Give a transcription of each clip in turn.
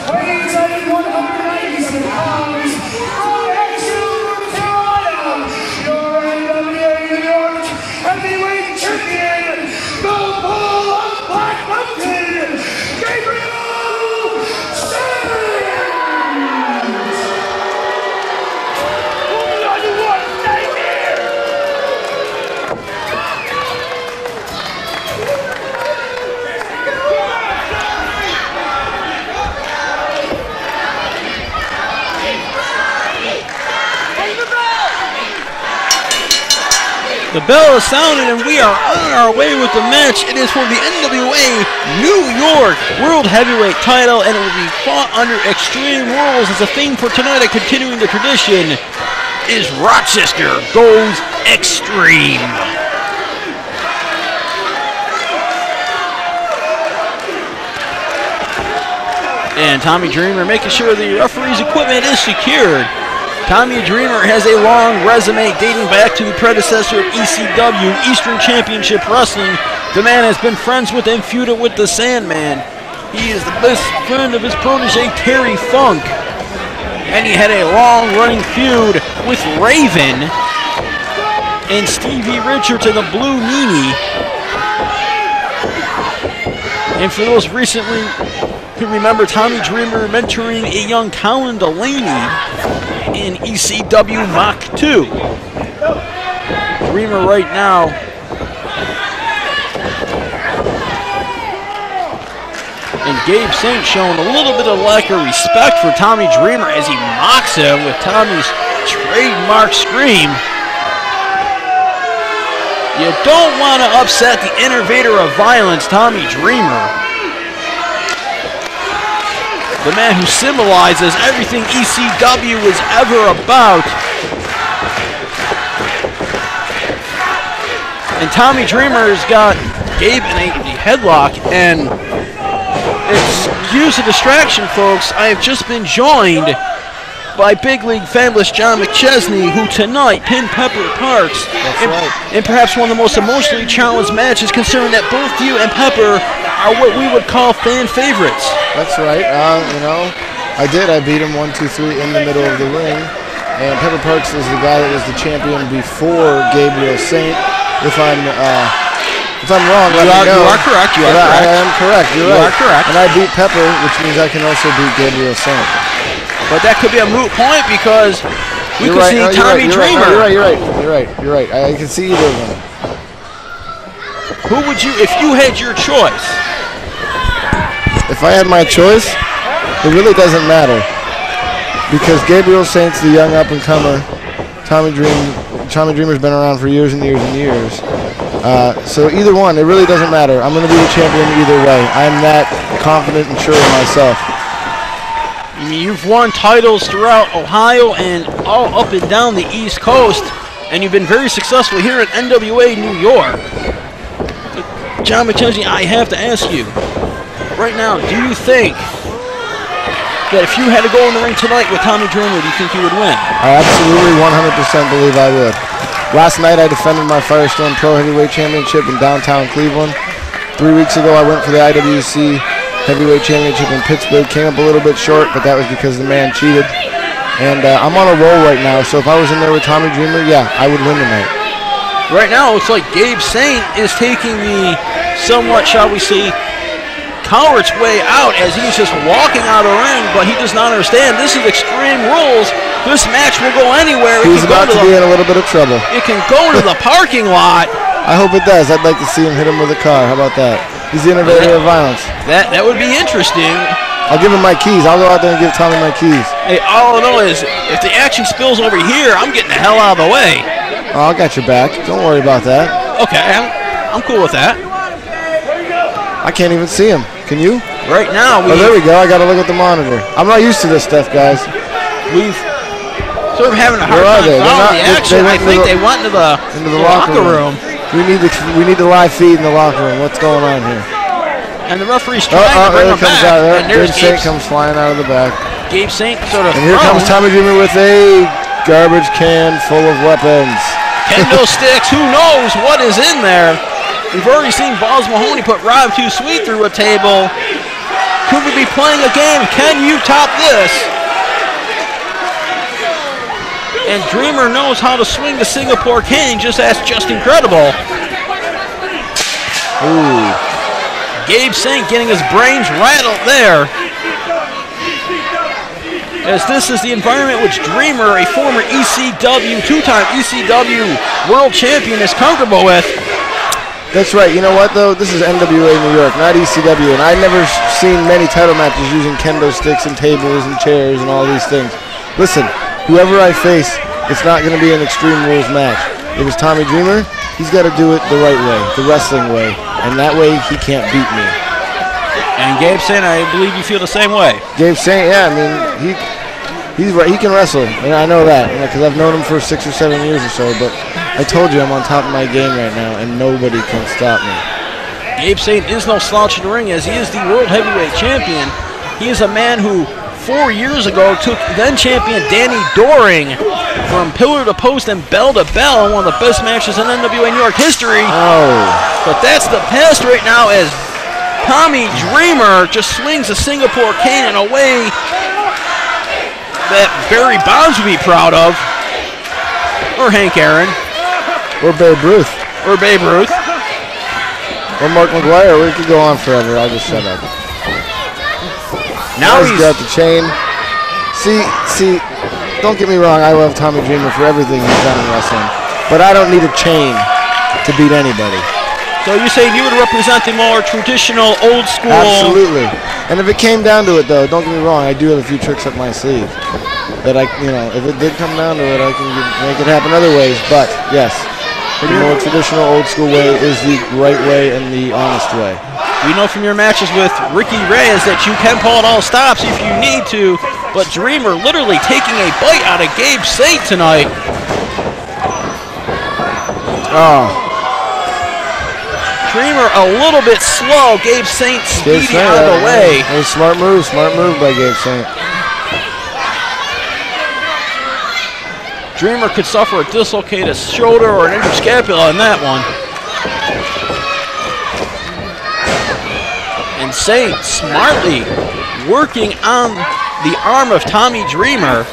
weighing 197 pounds, from Exeter, North Carolina, your NWA New York heavyweight champion, the Bull of Black Mountain, Gabreal Saint! The bell is sounded and we are on our way with the match. It is for the NWA New York World Heavyweight title, and it will be fought under Extreme Rules. As a theme for tonight, and continuing the tradition, is Rochester Goes Extreme. And Tommy Dreamer making sure the referee's equipment is secured. Tommy Dreamer has a long resume dating back to the predecessor of ECW, Eastern Championship Wrestling. The man has been friends with and feuded with the Sandman. He is the best friend of his protege, Terry Funk. And he had a long-running feud with Raven and Stevie Richards and the Blue Meanie. And for those recently who remember Tommy Dreamer mentoring a young Colin Delaney in ECW Mach 2. Dreamer right now and Gabe Saint showing a little bit of lack of respect for Tommy Dreamer as he mocks him with Tommy's trademark scream. You don't want to upset the innovator of violence, Tommy Dreamer. The man who symbolizes everything ECW is ever about. And Tommy Dreamer's got Gabe in a headlock, and excuse the distraction, folks, I have just been joined by Big League fabulous John McChesney, who tonight pinned Pepper Parks. That's right. In perhaps one of the most emotionally challenged matches, considering that both you and Pepper are what we would call fan favorites. That's right. You know, I beat him 1, 2, 3 in the middle of the ring. And Pepper Parks is the guy that was the champion before Gabreal Saint. If I'm wrong, let me know. You are correct. You are correct. I am correct. You're right. You are correct. And I beat Pepper, which means I can also beat Gabreal Saint. But that could be a moot point because we could see Tommy Dreamer. You're right. I can see either of them. Who would you, if you had your choice? If I had my choice, it really doesn't matter. Because Gabreal Saint's the young up-and-comer. Tommy Dreamer's been around for years and years and years. So either one, it really doesn't matter. I'm going to be the champion either way. I'm that confident and sure of myself. You've won titles throughout Ohio and all up and down the East Coast, and you've been very successful here at NWA New York. John McKenzie, I have to ask you, right now, do you think that if you had to go in the ring tonight with Tommy Dreamer, do you think you would win? I absolutely 100% believe I would. Last night I defended my Firestone Pro Heavyweight Championship in downtown Cleveland. 3 weeks ago I went for the IWC Heavyweight Championship in Pittsburgh. Came up a little bit short, but that was because the man cheated. And I'm on a roll right now, so if I was in there with Tommy Dreamer, yeah, I would win tonight. Right now, it's like Gabe Saint is taking the somewhat, shall we say, coward's way out as he's just walking out of the ring, but he does not understand. This is Extreme Rules. This match will go anywhere. He's about to be in a little bit of trouble. It can go to the parking lot. I hope it does. I'd like to see him hit him with a car. How about that? He's the innovator of violence. That would be interesting. I'll give him my keys. I'll go out there and give Tommy my keys. Hey, all I know is if the action spills over here, I'm getting the hell out of the way. Oh, I got your back. Don't worry about that. Okay, I'm cool with that. I can't even see him. Can you? Right now, oh, there we go. I got to look at the monitor. I'm not used to this stuff, guys. We've sort of having a hard time following the action. I think they went into the locker room. We need the live feed in the locker room. What's going on here? And the referee's trying to bring him back. And there's Gabe Saint comes flying out of the back. Gabe Saint sort of. And here comes Tommy Dreamer with a garbage can full of weapons. Kendo sticks. Who knows what is in there? We've already seen Balls Mahoney put Rob Too Sweet through a table. Could we be playing a game? Can you top this? And Dreamer knows how to swing the Singapore cane. Just ask Just Incredible. Ooh. Gabe Saint getting his brains rattled there. As this is the environment which Dreamer, a former ECW, two-time ECW world champion, is comfortable with. That's right. You know what, though? This is NWA New York, not ECW, and I've never seen many title matches using kendo sticks and tables and chairs and all these things. Listen, whoever I face, it's not going to be an Extreme Rules match. If it's Tommy Dreamer, he's got to do it the right way, the wrestling way, and that way he can't beat me. And Gabe Saint, I believe you feel the same way. Gabe Saint, yeah, I mean, he's right. He can wrestle, and I know that because I've known him for 6 or 7 years or so, but I told you I'm on top of my game right now, and nobody can stop me. Gabe Saint is no slouch in the ring as he is the World Heavyweight Champion. He is a man who 4 years ago took then-champion Danny Doring from pillar to post and bell to bell in one of the best matches in NWA New York history. Oh. But that's the past right now as Tommy Dreamer just swings a Singapore cane in a way that Barry Bonds would be proud of. Or Hank Aaron. Or Babe Ruth. Or Babe Ruth. Or Mark McGuire. We could go on forever. I'll just shut up. Now he's got the chain. See, don't get me wrong. I love Tommy Dreamer for everything he's done in wrestling. But I don't need a chain to beat anybody. So you're saying you would represent the more traditional, old school... Absolutely. And if it came down to it, though, don't get me wrong, I do have a few tricks up my sleeve. That if it did come down to it, I can make it happen other ways. But, yes, the more traditional, old school way is the right way and the honest way. We know from your matches with Ricky Reyes that you can pull out all stops if you need to, but Dreamer literally taking a bite out of Gabe Saint tonight. Oh. Dreamer a little bit slow. Gabe Saint speeding out of the way. It was smart move by Gabe Saint. Dreamer could suffer a dislocated shoulder or an injured scapula in that one. And Saint smartly working on the arm of Tommy Dreamer.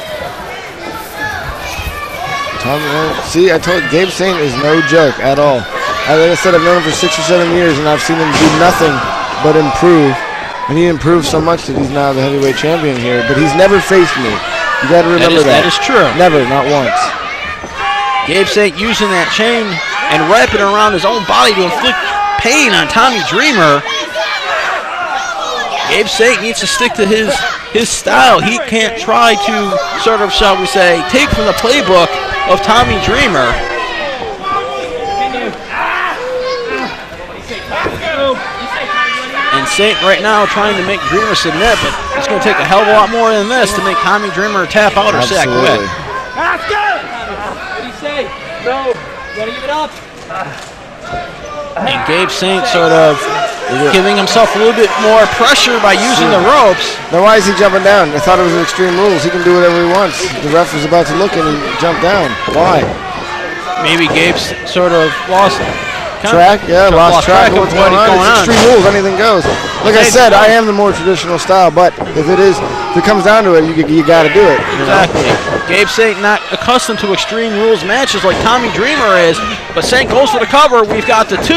See, I told you, Gabe Saint is no joke at all. Like I said, I've known him for 6 or 7 years, and I've seen him do nothing but improve. And he improved so much that he's now the heavyweight champion here, but he's never faced me. You got to remember that. That is true. Never, not once. Gabe Saint using that chain and wrapping around his own body to inflict pain on Tommy Dreamer. Gabe Saint needs to stick to his style. He can't try to sort of, shall we say, take from the playbook of Tommy Dreamer. And Saint right now trying to make Dreamer submit, but it's going to take a hell of a lot more than this to make Tommy Dreamer tap out or sack quit. Let's go! What do you say? No. You want to give it up? And Gabe Saint sort of giving himself a little bit more pressure by using the ropes. Now why is he jumping down? I thought it was an Extreme Rules. He can do whatever he wants. The ref was about to look and he jumped down. Why? Maybe Gabe's sort of lost track. Yeah, lost track of what's going on. It's Extreme Rules. Anything goes. Like I said, I am the more traditional style, but if it comes down to it, you got to do it. Exactly. Gabe Saint not accustomed to Extreme Rules matches like Tommy Dreamer is, but Saint goes for the cover. We've got the 2,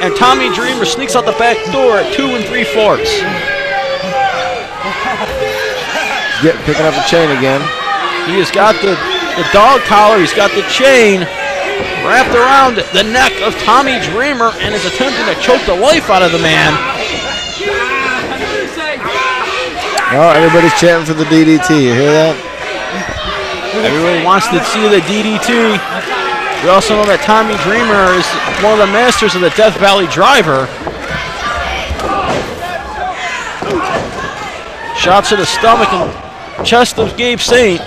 and Tommy Dreamer sneaks out the back door at 2 3/4. Picking up the chain again. He has got the dog collar. He's got the chain wrapped around the neck of Tommy Dreamer and is attempting to choke the life out of the man. Oh, everybody's chanting for the DDT. You hear that? Everybody wants to see the DDT. We also know that Tommy Dreamer is one of the masters of the Death Valley Driver. Shots to the stomach and chest of Gabe Saint.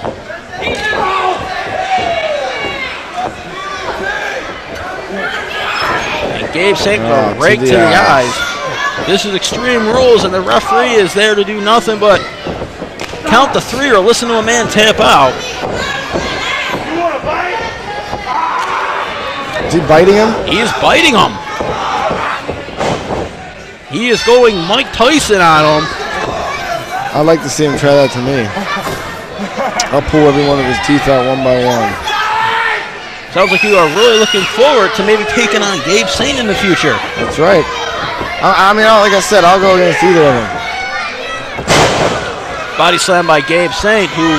And Gabe Saint goes right to the eyes. This is Extreme Rules, and the referee is there to do nothing but count the 3 or listen to a man tap out. Is he biting him? He is biting him. He is going Mike Tyson on him. I'd like to see him try that to me. I'll pull every one of his teeth out one by one. Sounds like you are really looking forward to maybe taking on Gabe Saint in the future. That's right. I mean, like I said, I'll go against either of them. Body slam by Gabe Saint, who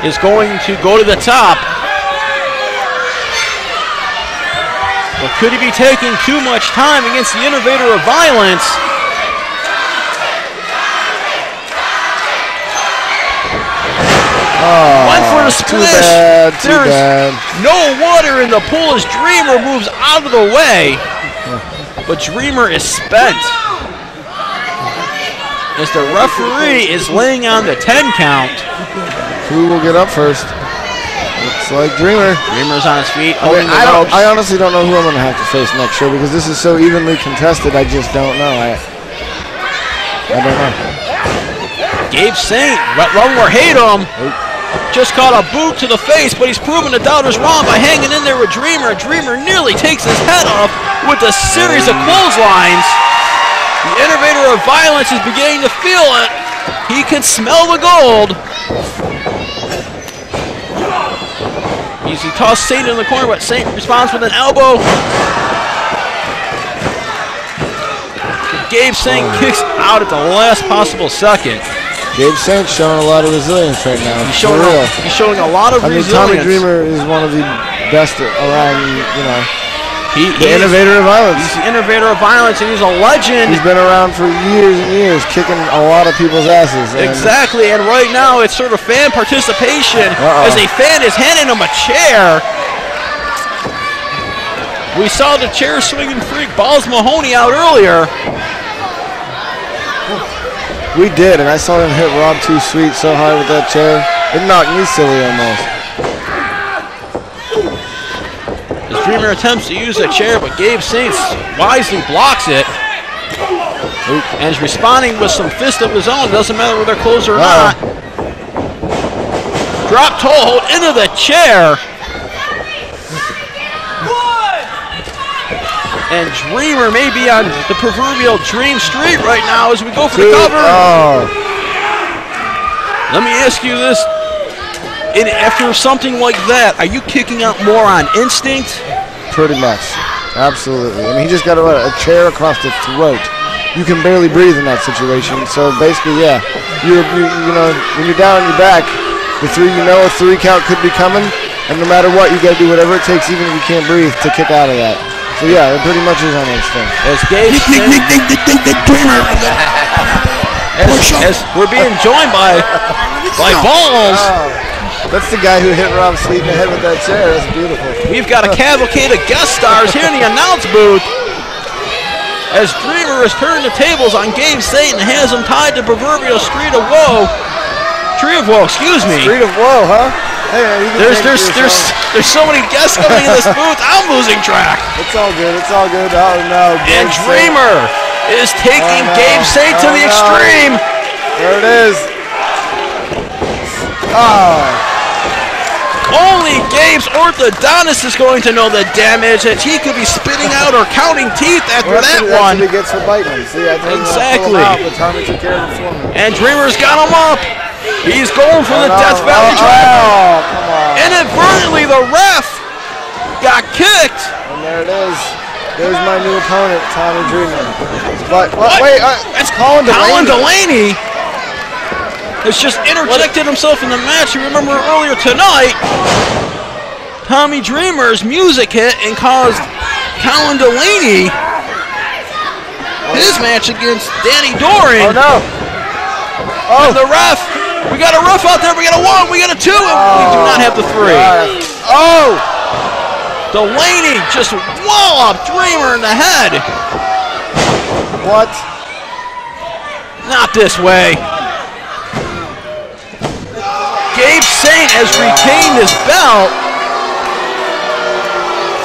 is going to go to the top. But could he be taking too much time against the innovator of violence? Oh, went for the splish. Too bad. No water in the pool as Dreamer moves out of the way. But Dreamer is spent. As the referee is laying on the 10 count. Who will get up first? Looks like Dreamer. Dreamer's on his feet. I honestly don't know who I'm going to have to face next show because this is so evenly contested. I just don't know. I don't know. Gabe Saint, love him or hate him, just caught a boot to the face, but he's proven the doubters wrong by hanging in there with Dreamer. Dreamer nearly takes his head off with a series of clotheslines. The innovator of violence is beginning to feel it. He can smell the gold. He tossed Saint in the corner, but Saint responds with an elbow. Gabe Saint kicks out at the last possible second. Gabe Saint's showing a lot of resilience right now. He's showing a lot of resilience. Tommy Dreamer is one of the best around, you know. The innovator of violence. He's the innovator of violence, and he's a legend. He's been around for years and years, kicking a lot of people's asses. Exactly, and right now it's sort of fan participation as a fan is handing him a chair. We saw the chair swinging freak Balls Mahoney out earlier. We did, and I saw him hit Rob Too Sweet so hard with that chair. It knocked me silly almost. As Dreamer attempts to use a chair, but Gabe Saint wisely blocks it. And is responding with some fist of his own. Doesn't matter whether they're closed or not. Drop toe hold into the chair. And Dreamer may be on the proverbial dream street right now as we go for the cover. Let me ask you this. After something like that, are you kicking out more on instinct? Pretty much. Absolutely. I mean, he just got a chair across the throat. you can barely breathe in that situation. So basically, yeah, you know, when you're down on your back, a 3 count could be coming, and no matter what, you got to do whatever it takes, even if you can't breathe, to kick out of that. So yeah, it pretty much is on those things. As Gabe as we're being joined by Balls. Oh, that's the guy who hit Rob Sweet in the head with that chair. That's beautiful. We've got a cavalcade of guest stars here in the announce booth. As Dreamer is turning the tables on Gabe Saint and has him tied to proverbial Street of Woe. Tree of Woe, excuse me. Street of Woe, huh? Hey, there's so many guests coming in this booth, I'm losing track. It's all good, it's all good. Oh no. And Dreamer is taking Gabe Saint to the extreme. There it is. Oh. Only Gabe's orthodontist is going to know the damage that he could be spitting out or counting teeth after that one. That's what he gets for biting him. See, I exactly. Tommy took care of it for me. And Dreamer's got him up. He's going for the Death Valley Driver. Oh, come on. Inadvertently, the ref got kicked. And there it is. There's my new opponent, Tommy Dreamer. But wait, it's Colin Delaney. Has just interjected himself in the match. You remember earlier tonight, Tommy Dreamer's music hit and caused Colin Delaney his match against Danny Doring. Oh no! Oh, and the ref. We got a ref out there. We got a 1. We got a 2. And we do not have the 3. Oh! Delaney just walloped Dreamer in the head. What? Not this way. Gabe Saint has retained his belt.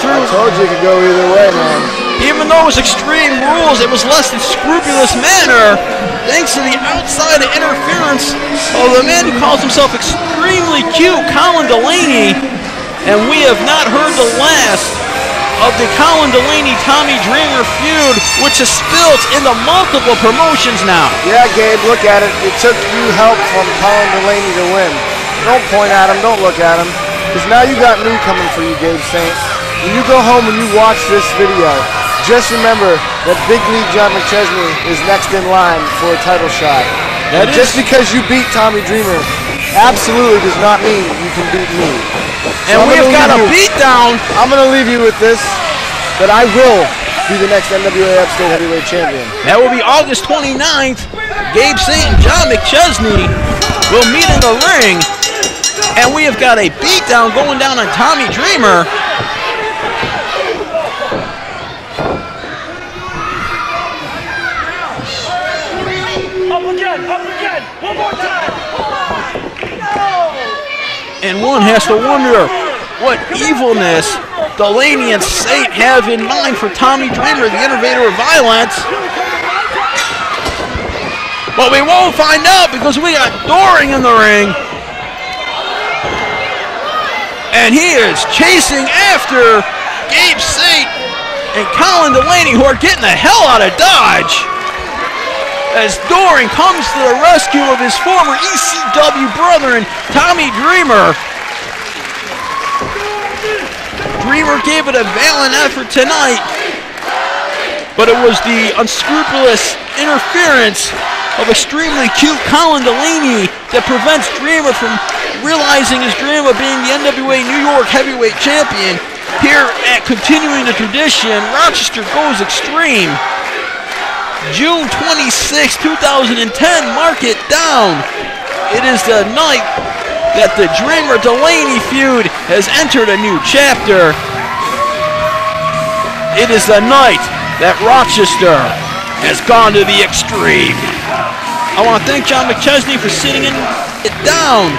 I told you it could go either way, man. Even though it was Extreme Rules, it was less than scrupulous manner, thanks to the outside interference of the man who calls himself Extremely Cute, Colin Delaney. And we have not heard the last of the Colin Delaney-Tommy Dreamer feud, which has spilled into multiple promotions now. Yeah, Gabe, look at it. It took you help from Colin Delaney to win. Don't point at him. Don't look at him. Because now you got me coming for you, Gabe Saint. When you go home and you watch this video, just remember that Big League John McChesney is next in line for a title shot. And just because you beat Tommy Dreamer absolutely does not mean you can beat me. And so we've got a beatdown. I'm going to leave you with this, that I will be the next NWA Upstate Heavyweight Champion. That will be August 29th. Gabe Saint and John McChesney will meet in the ring. And we have got a beatdown going down on Tommy Dreamer. Up again, one more time. And one has to wonder what evilness Delaney and Saint have in mind for Tommy Dreamer, the innovator of violence. But we won't find out because we got Doring in the ring. And he is chasing after Gabe Saint and Colin Delaney, who are getting the hell out of Dodge. As Doring comes to the rescue of his former ECW brethren, Tommy Dreamer. Dreamer gave it a valiant effort tonight, but it was the unscrupulous interference of Extremely Cute Colin Delaney that prevents Dreamer from realizing his dream of being the NWA New York Heavyweight Champion. Here at Continuing the Tradition, Rochester Goes Extreme. June 26, 2010, mark it down. It is the night that the Dreamer-Delaney feud has entered a new chapter. It is the night that Rochester has gone to the extreme. I want to thank John McChesney for sitting it down.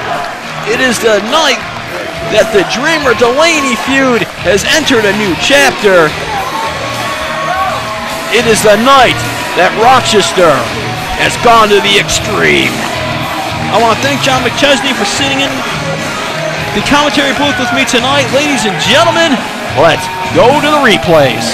It is the night that the Dreamer-Delaney feud has entered a new chapter. It is the night that Rochester has gone to the extreme. I want to thank John McChesney for sitting in the commentary booth with me tonight. Ladies and gentlemen, let's go to the replays.